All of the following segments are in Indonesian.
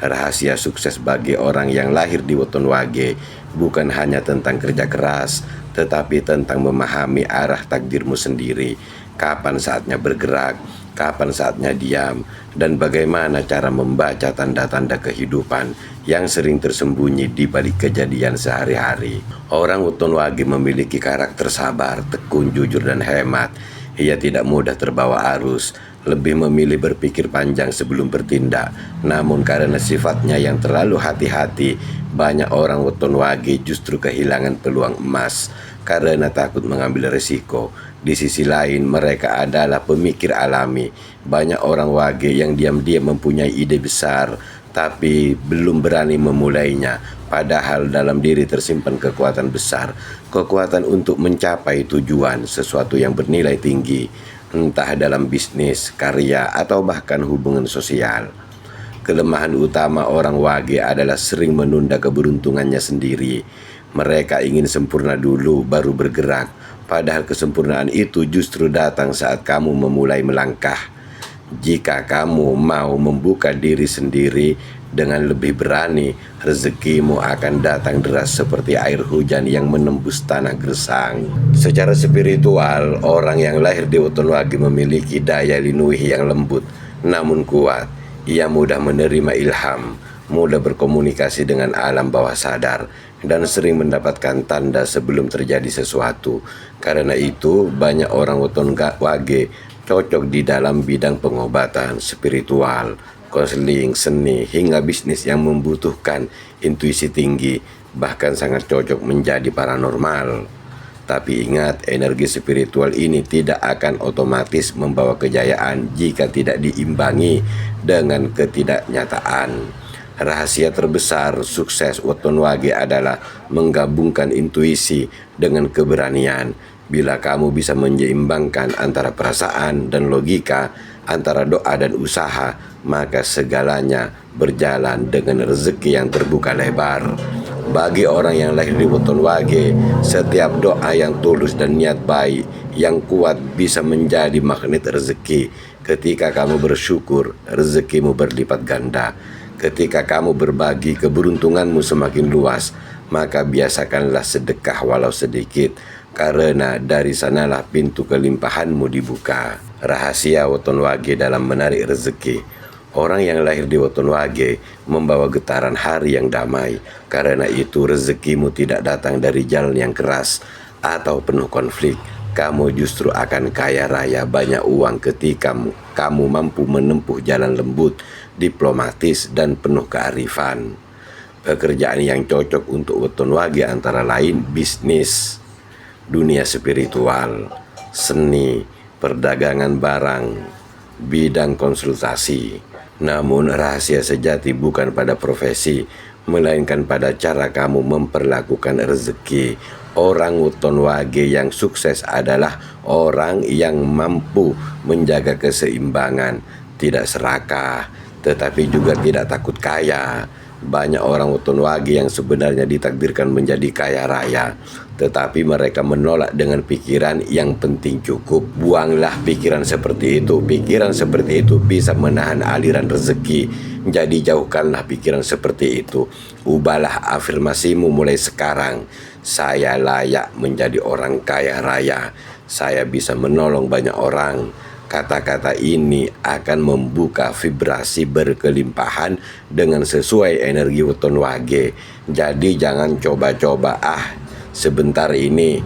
Rahasia sukses bagi orang yang lahir di Weton Wage bukan hanya tentang kerja keras, tetapi tentang memahami arah takdirmu sendiri. Kapan saatnya bergerak, kapan saatnya diam, dan bagaimana cara membaca tanda-tanda kehidupan yang sering tersembunyi di balik kejadian sehari-hari. Orang Weton Wage memiliki karakter sabar, tekun, jujur, dan hemat. Ia tidak mudah terbawa arus, lebih memilih berpikir panjang sebelum bertindak. Namun karena sifatnya yang terlalu hati-hati, banyak orang Weton Wage justru kehilangan peluang emas karena takut mengambil risiko. Di sisi lain, mereka adalah pemikir alami. Banyak orang Wage yang diam-diam mempunyai ide besar, tapi belum berani memulainya. Padahal dalam diri tersimpan kekuatan besar, kekuatan untuk mencapai tujuan, sesuatu yang bernilai tinggi, entah dalam bisnis, karya, atau bahkan hubungan sosial. Kelemahan utama orang Wage adalah sering menunda keberuntungannya sendiri. Mereka ingin sempurna dulu baru bergerak, padahal kesempurnaan itu justru datang saat kamu memulai melangkah. Jika kamu mau membuka diri sendiri dengan lebih berani, rezekimu akan datang deras seperti air hujan yang menembus tanah gersang. Secara spiritual, orang yang lahir di Weton Wage memiliki daya linuih yang lembut namun kuat. Ia mudah menerima ilham, mudah berkomunikasi dengan alam bawah sadar, dan sering mendapatkan tanda sebelum terjadi sesuatu. Karena itu, banyak orang Weton Wage cocok di dalam bidang pengobatan, spiritual, konseling, seni, hingga bisnis yang membutuhkan intuisi tinggi, bahkan sangat cocok menjadi paranormal. Tapi ingat, energi spiritual ini tidak akan otomatis membawa kejayaan jika tidak diimbangi dengan ketidaknyataan. Rahasia terbesar sukses Weton Wage adalah menggabungkan intuisi dengan keberanian. Bila kamu bisa menyeimbangkan antara perasaan dan logika, antara doa dan usaha, maka segalanya berjalan dengan rezeki yang terbuka lebar. Bagi orang yang lahir di Weton Wage, setiap doa yang tulus dan niat baik yang kuat bisa menjadi magnet rezeki. Ketika kamu bersyukur, rezekimu berlipat ganda. Ketika kamu berbagi, keberuntunganmu semakin luas. Maka biasakanlah sedekah walau sedikit, karena dari sanalah pintu kelimpahanmu dibuka. Rahasia Weton Wage dalam menarik rezeki. Orang yang lahir di Weton Wage membawa getaran hari yang damai. Karena itu rezekimu tidak datang dari jalan yang keras atau penuh konflik. Kamu justru akan kaya raya banyak uang ketika kamu mampu menempuh jalan lembut, diplomatis, dan penuh kearifan. Pekerjaan yang cocok untuk Weton Wage antara lain bisnis, dunia spiritual, seni, perdagangan barang, bidang konsultasi. Namun rahasia sejati bukan pada profesi, melainkan pada cara kamu memperlakukan rezeki. Orang Weton Wage yang sukses adalah orang yang mampu menjaga keseimbangan, tidak serakah, tetapi juga tidak takut kaya. Banyak orang Weton Wage yang sebenarnya ditakdirkan menjadi kaya raya, tetapi mereka menolak dengan pikiran yang penting cukup. Buanglah pikiran seperti itu. Pikiran seperti itu bisa menahan aliran rezeki. Jadi jauhkanlah pikiran seperti itu. Ubahlah afirmasimu mulai sekarang. Saya layak menjadi orang kaya raya. Saya bisa menolong banyak orang. Kata-kata ini akan membuka vibrasi berkelimpahan dengan sesuai energi Weton Wage. Jadi jangan coba-coba, sebentar ini,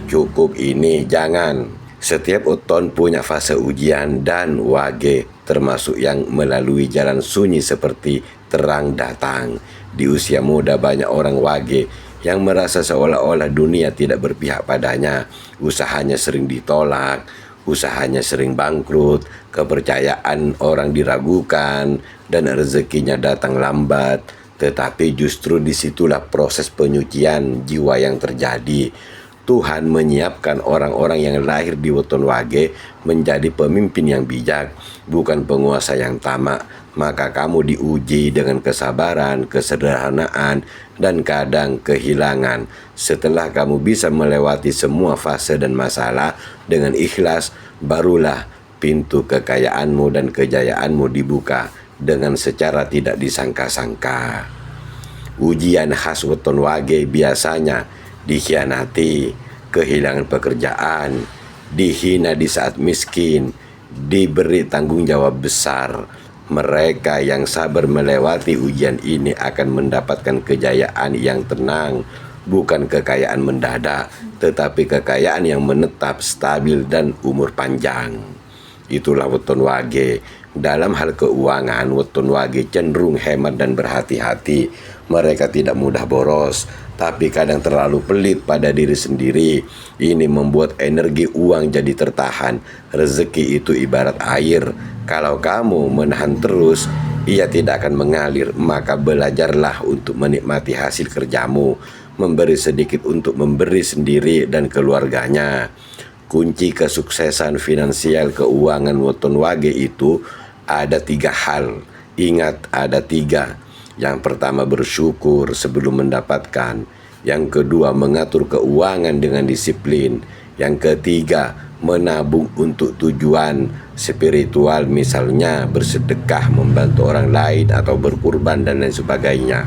cukup ini, jangan. Setiap Weton punya fase ujian dan Wage termasuk yang melalui jalan sunyi seperti terang datang. Di usia muda banyak orang Wage yang merasa seolah-olah dunia tidak berpihak padanya. Usahanya sering ditolak, usahanya sering bangkrut, kepercayaan orang diragukan, dan rezekinya datang lambat. Tetapi justru disitulah proses penyucian jiwa yang terjadi. Tuhan menyiapkan orang-orang yang lahir di Weton Wage menjadi pemimpin yang bijak, bukan penguasa yang tamak. Maka kamu diuji dengan kesabaran, kesederhanaan, dan kadang kehilangan. Setelah kamu bisa melewati semua fase dan masalah dengan ikhlas, barulah pintu kekayaanmu dan kejayaanmu dibuka dengan secara tidak disangka-sangka. Ujian khas weton wage biasanya dikhianati, kehilangan pekerjaan, dihina di saat miskin, diberi tanggung jawab besar. Mereka yang sabar melewati ujian ini akan mendapatkan kejayaan yang tenang, bukan kekayaan mendadak, tetapi kekayaan yang menetap, stabil, dan umur panjang. Itulah weton wage. Dalam hal keuangan, weton wage cenderung hemat dan berhati-hati. Mereka tidak mudah boros, tapi kadang terlalu pelit pada diri sendiri. Ini membuat energi uang jadi tertahan. Rezeki itu ibarat air. Kalau kamu menahan terus, ia tidak akan mengalir. Maka belajarlah untuk menikmati hasil kerjamu, memberi sedikit untuk memberi sendiri dan keluarganya. Kunci kesuksesan finansial keuangan weton wage itu ada 3 hal. Ingat, ada 3. Yang pertama, bersyukur sebelum mendapatkan. Yang kedua, mengatur keuangan dengan disiplin. Yang ketiga, menabung untuk tujuan spiritual, misalnya bersedekah, membantu orang lain, atau berkurban dan lain sebagainya.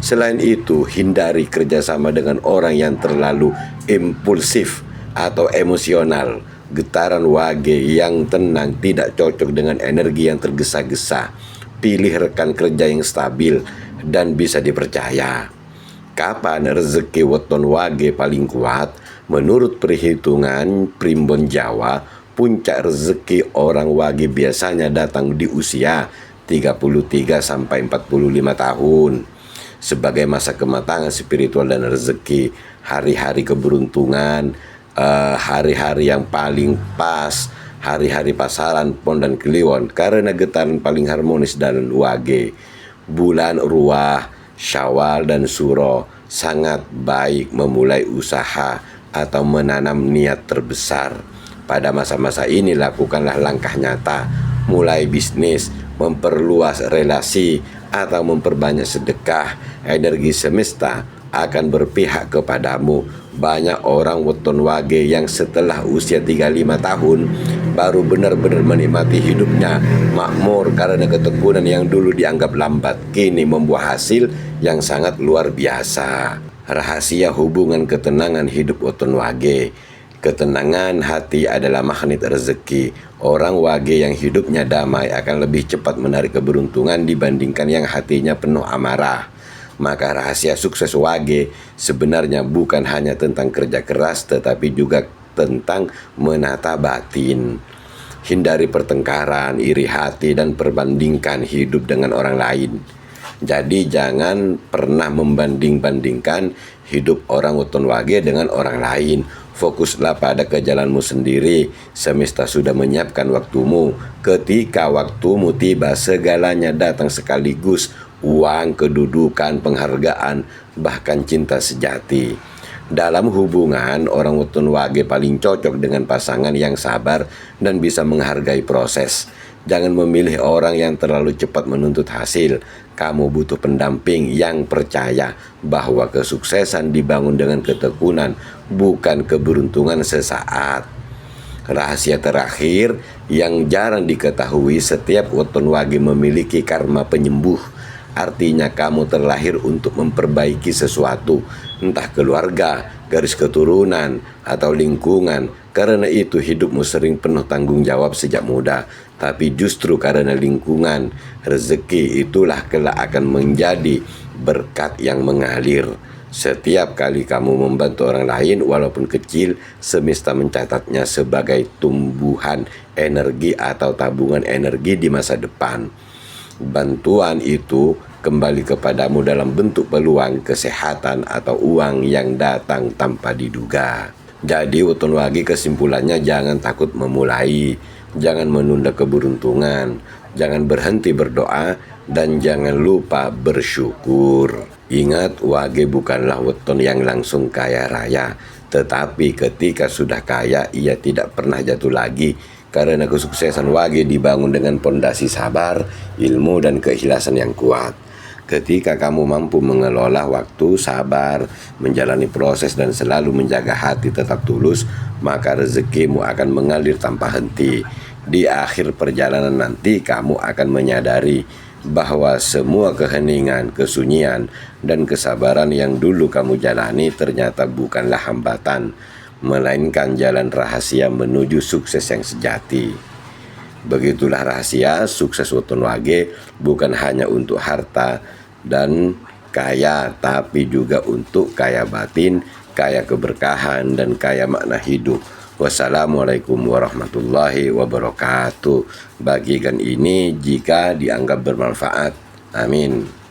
Selain itu, hindari kerjasama dengan orang yang terlalu impulsif atau emosional. Getaran wage yang tenang tidak cocok dengan energi yang tergesa-gesa. Pilih rekan kerja yang stabil dan bisa dipercaya. Kapan rezeki weton wage paling kuat? Menurut perhitungan Primbon Jawa, puncak rezeki orang wage biasanya datang di usia 33 sampai 45 tahun. Sebagai masa kematangan spiritual dan rezeki, hari-hari keberuntungan, hari-hari yang paling pas, hari-hari pasaran Pon dan Kliwon, karena getaran paling harmonis dan wage. Bulan Ruah, Syawal, dan Suro sangat baik memulai usaha atau menanam niat terbesar. Pada masa-masa ini lakukanlah langkah nyata, mulai bisnis, memperluas relasi, atau memperbanyak sedekah. Energi semesta akan berpihak kepadamu. Banyak orang weton wage yang setelah usia 35 tahun baru benar-benar menikmati hidupnya, makmur karena ketekunan yang dulu dianggap lambat kini membuah hasil yang sangat luar biasa. Rahasia hubungan ketenangan hidup weton wage. Ketenangan hati adalah magnet rezeki. Orang wage yang hidupnya damai akan lebih cepat menarik keberuntungan dibandingkan yang hatinya penuh amarah. Maka rahasia sukses wage sebenarnya bukan hanya tentang kerja keras, tetapi juga tentang menata batin. Hindari pertengkaran, iri hati, dan perbandingkan hidup dengan orang lain. Jadi jangan pernah membanding-bandingkan hidup orang weton wage dengan orang lain. Fokuslah pada kejalanmu sendiri. Semesta sudah menyiapkan waktumu. Ketika waktumu tiba, segalanya datang sekaligus. Uang, kedudukan, penghargaan, bahkan cinta sejati. Dalam hubungan, orang weton wage paling cocok dengan pasangan yang sabar dan bisa menghargai proses. Jangan memilih orang yang terlalu cepat menuntut hasil. Kamu butuh pendamping yang percaya bahwa kesuksesan dibangun dengan ketekunan, bukan keberuntungan sesaat. Rahasia terakhir yang jarang diketahui, setiap weton wage memiliki karma penyembuh. Artinya kamu terlahir untuk memperbaiki sesuatu, entah keluarga, garis keturunan, atau lingkungan. Karena itu hidupmu sering penuh tanggung jawab sejak muda. Tapi justru karena lingkungan, rezeki itulah kelak akan menjadi berkat yang mengalir. Setiap kali kamu membantu orang lain, walaupun kecil, semesta mencatatnya sebagai tumbuhan energi atau tabungan energi di masa depan. Bantuan itu kembali kepadamu dalam bentuk peluang, kesehatan, atau uang yang datang tanpa diduga. Jadi weton wage kesimpulannya, jangan takut memulai, jangan menunda keberuntungan, jangan berhenti berdoa, dan jangan lupa bersyukur. Ingat, wage bukanlah weton yang langsung kaya raya, tetapi ketika sudah kaya ia tidak pernah jatuh lagi. Karena kesuksesan wage dibangun dengan pondasi sabar, ilmu, dan keikhlasan yang kuat. Ketika kamu mampu mengelola waktu, sabar, menjalani proses, dan selalu menjaga hati tetap tulus, maka rezekimu akan mengalir tanpa henti. Di akhir perjalanan nanti kamu akan menyadari bahwa semua keheningan, kesunyian, dan kesabaran yang dulu kamu jalani ternyata bukanlah hambatan, melainkan jalan rahasia menuju sukses yang sejati. Begitulah rahasia sukses Woton Wage, bukan hanya untuk harta dan kaya, tapi juga untuk kaya batin, kaya keberkahan, dan kaya makna hidup. Wassalamualaikum warahmatullahi wabarakatuh. Bagikan ini jika dianggap bermanfaat. Amin.